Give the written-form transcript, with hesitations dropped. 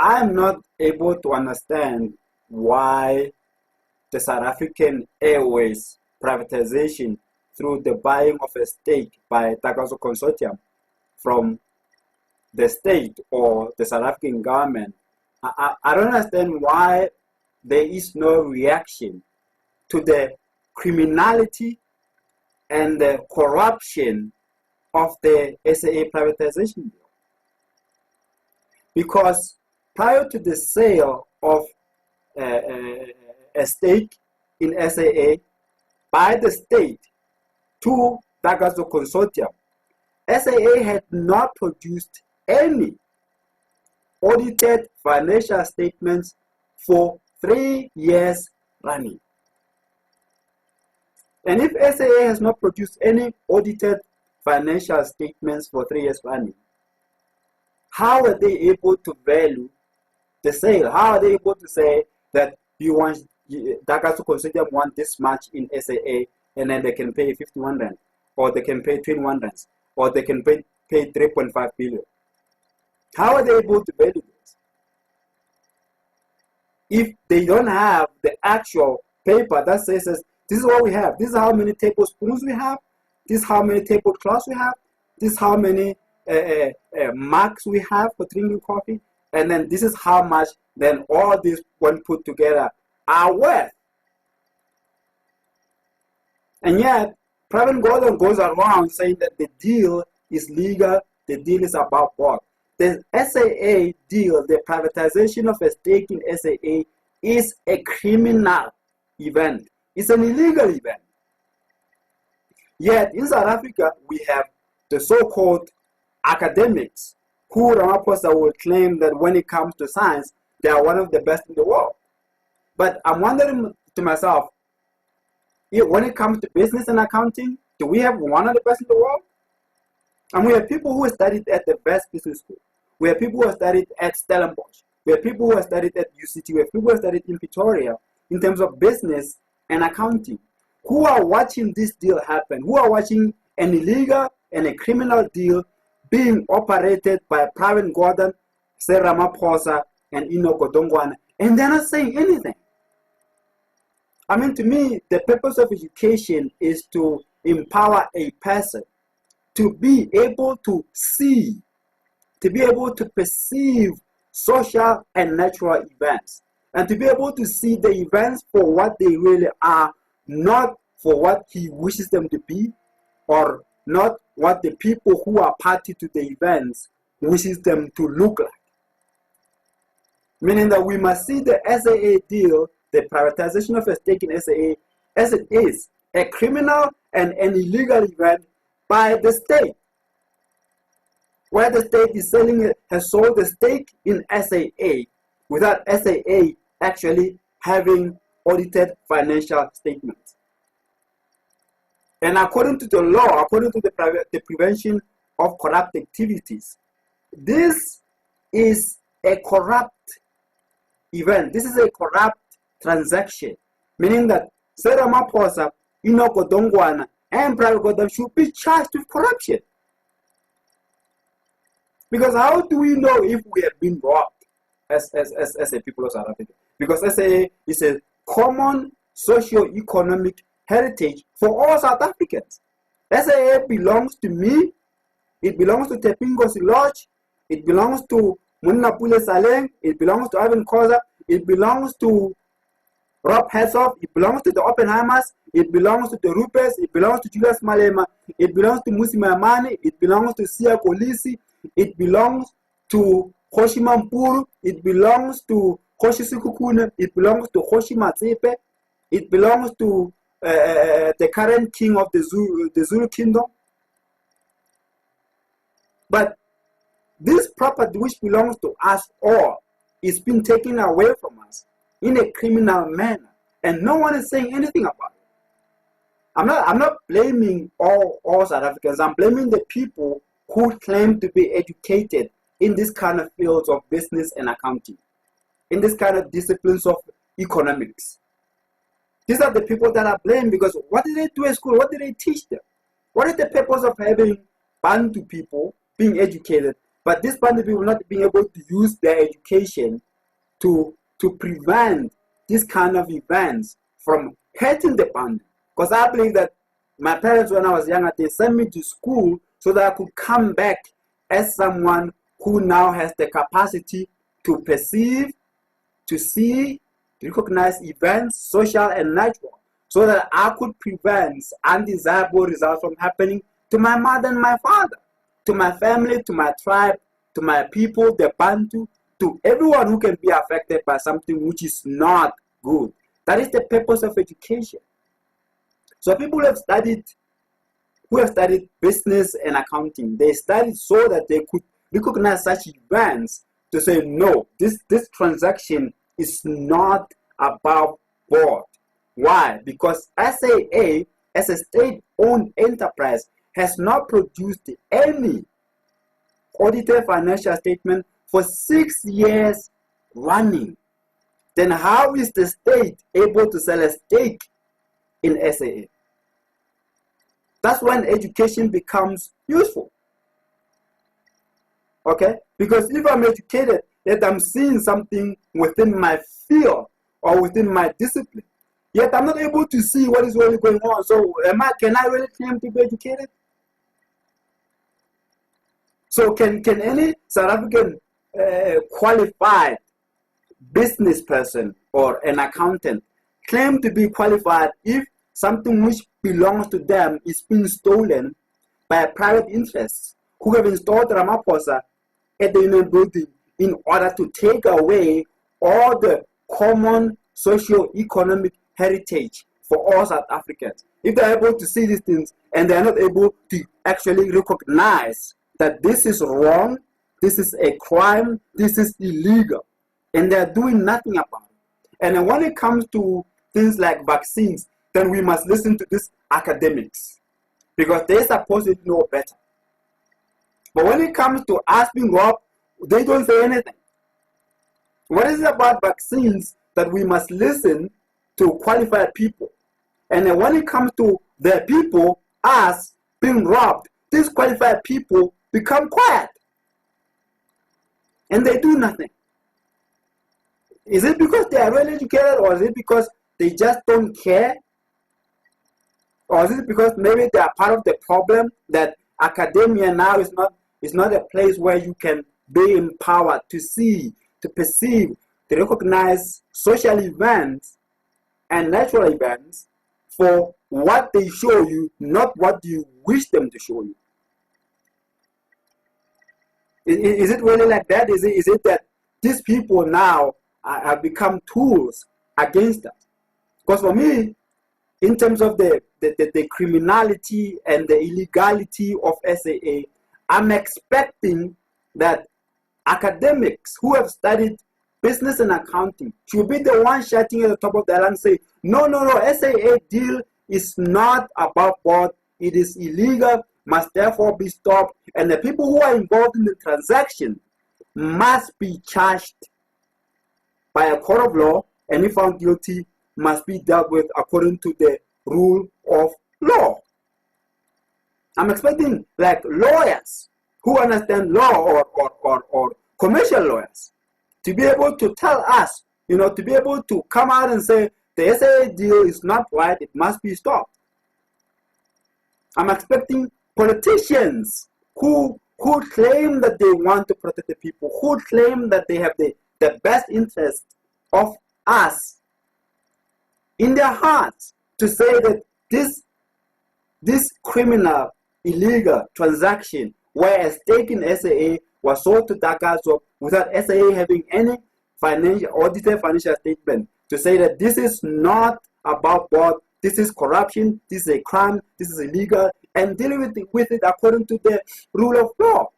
I'm not able to understand why the South African Airways privatization through the buying of a stake by Takaso Consortium from the state or the South African government, I don't understand why there is no reaction to the criminality and the corruption of the SAA privatization bill. Because prior to the sale of a stake in SAA by the state to Takaso Consortium, SAA had not produced any audited financial statements for 3 years running. And if SAA has not produced any audited financial statements for 3 years running, how are they able to value the sale? How are they able to say that Takaso Consortium want this much in SAA and then they can pay 51 rand, or they can pay 21 rands, or they can pay 3.5 billion? How are they able to value this? If they don't have the actual paper that says, this is what we have, this is how many tablespoons we have, this is how many tablecloths we have, this is how many mugs we have for drinking coffee, and then this is how much then all this when put together are worth. And yet, Pravin Gordhan goes around saying that the deal is legal, the deal is above board. The SAA deal, the privatization of a stake in SAA, is a criminal event. It's an illegal event. Yet in South Africa, we have the so-called academics who Ramaphosa will claim that when it comes to science, they are one of the best in the world. But I'm wondering to myself, when it comes to business and accounting, do we have one of the best in the world? And we have people who studied at the best business school. We have people who have studied at Stellenbosch. We have people who have studied at UCT. We have people who have studied in Pretoria in terms of business and accounting, who are watching this deal happen, who are watching an illegal and a criminal deal being operated by Pravin Gordhan, Cyril Ramaphosa, and Enoch Godongwana, and they're not saying anything. I mean, to me, the purpose of education is to empower a person to be able to see, to be able to perceive social and natural events, and to be able to see the events for what they really are, not for what he wishes them to be, or not what the people who are party to the events wishes them to look like. Meaning that we must see the SAA deal, the privatization of a stake in SAA, as it is a criminal and an illegal event by the state, where the state is has sold the stake in SAA without SAA actually having audited financial statements. And according to the law, according to the Prevention of Corrupt Activities, this is a corrupt event. This is a corrupt transaction, meaning that Cyril Ramaphosa, Enoch Godongwana, and Pravin Gordhan should be charged with corruption. Because how do we know if we have been robbed as a people of South Africa? Because SAA is a common socio-economic heritage for all South Africans. SAA belongs to me, it belongs to Tepingo Siloj, it belongs to Munna Pule Saleng, it belongs to Ivan Khoza, it belongs to Rob Herzog, it belongs to the Oppenheimers, it belongs to the Rupes, it belongs to Julius Malema, it belongs to Musi Maimane, it belongs to Siya Kolisi, it belongs to Hoshima Mpuru, it belongs to Hoshi Sikukune, it belongs to Hoshi Matsepe, it belongs to the current king of the Zulu kingdom. But this property which belongs to us all is being taken away from us in a criminal manner, and no one is saying anything about it. I'm not blaming all South Africans. I'm blaming the people who claim to be educated in this kind of fields of business and accounting, in this kind of disciplines of economics. These are the people that are blamed, because what did they do at school? What did they teach them? What is the purpose of having Bantu people being educated But this Bantu people not being able to use their education to prevent this kind of events from hurting the Bantu. Because I believe that my parents, when I was younger, they sent me to school so that I could come back as someone who now has the capacity to perceive, to see, to recognize events, social and natural, so that I could prevent undesirable results from happening to my mother and my father, to my family, to my tribe, to my people, the Bantu, to everyone who can be affected by something which is not good. That is the purpose of education. So people who have studied business and accounting, they studied so that they could recognize such events to say, no, this transaction is not above board. Why? Because SAA, as a state-owned enterprise, has not produced any audited financial statement for 6 years running. Then how is the state able to sell a stake in SAA? That's when education becomes useful. Okay? Because if I'm educated, yet I'm seeing something within my field or within my discipline, yet I'm not able to see what is really going on. So can I really claim to be educated? So can any South African qualified business person or an accountant claim to be qualified if something which belongs to them is being stolen by private interests who have installed Ramaphosa at the Union Building in order to take away all the common socio-economic heritage for all South Africans? If they're able to see these things and they're not able to actually recognize that this is wrong, this is a crime, this is illegal, and they're doing nothing about it. And then when it comes to things like vaccines, then we must listen to these academics because they're supposed to know better. But when it comes to us being robbed, they don't say anything. What is it about vaccines that we must listen to qualified people? And then when it comes to the people, us being robbed, these qualified people become quiet. And they do nothing. Is it because they are well educated, or is it because they just don't care? Or is it because maybe they are part of the problem that academia now is not a place where you can be empowered to see, to perceive, to recognize social events and natural events for what they show you, not what you wish them to show you? Is it really like that? Is it that these people now have become tools against us? Because for me, in terms of the criminality and the illegality of SAA, I'm expecting that academics who have studied business and accounting should be the one shouting at the top of their lungs, say, no, SAA deal is not above board, it is illegal, must therefore be stopped, and the people who are involved in the transaction must be charged by a court of law, and if found guilty, must be dealt with according to the rule of law. I'm expecting like lawyers who understand law or commercial lawyers to be able to tell us, to be able to come out and say the SAA deal is not right, it must be stopped. I'm expecting politicians who claim that they want to protect the people, who claim that they have the best interest of us in their hearts, to say that this criminal, illegal transaction where a stake in SAA was sold to Dakaso without SAA having any audited financial statement, to say that this is not above board, this is corruption, this is a crime, this is illegal, and dealing with it according to the rule of law.